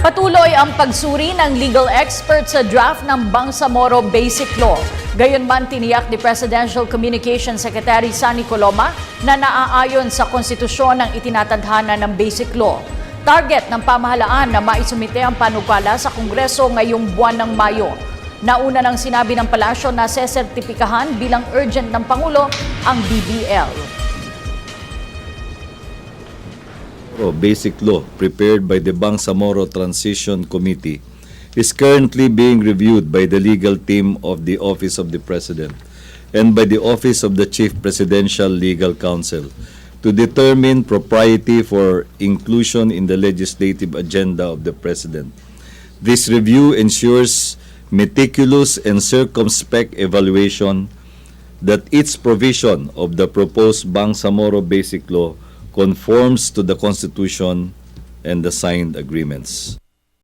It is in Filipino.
Patuloy ang pagsuri ng legal expert sa draft ng Bangsamoro Basic Law. Gayunman tiniyak ni Presidential Communications Secretary Sunny Coloma na naaayon sa konstitusyon ng itinatadhana ng Basic Law. Target ng pamahalaan na maisumite ang panukala sa Kongreso ngayong buwan ng Mayo. Nauna nang sinabi ng palasyo na sesertipikahan bilang urgent ng Pangulo ang BBL. Basic Law prepared by the Bangsamoro Transition Committee is currently being reviewed by the legal team of the Office of the President and by the Office of the Chief Presidential Legal Counsel to determine propriety for inclusion in the legislative agenda of the President. This review ensures meticulous and circumspect evaluation that each provision of the proposed Bangsamoro Basic Law conforms to the Constitution and the signed agreements.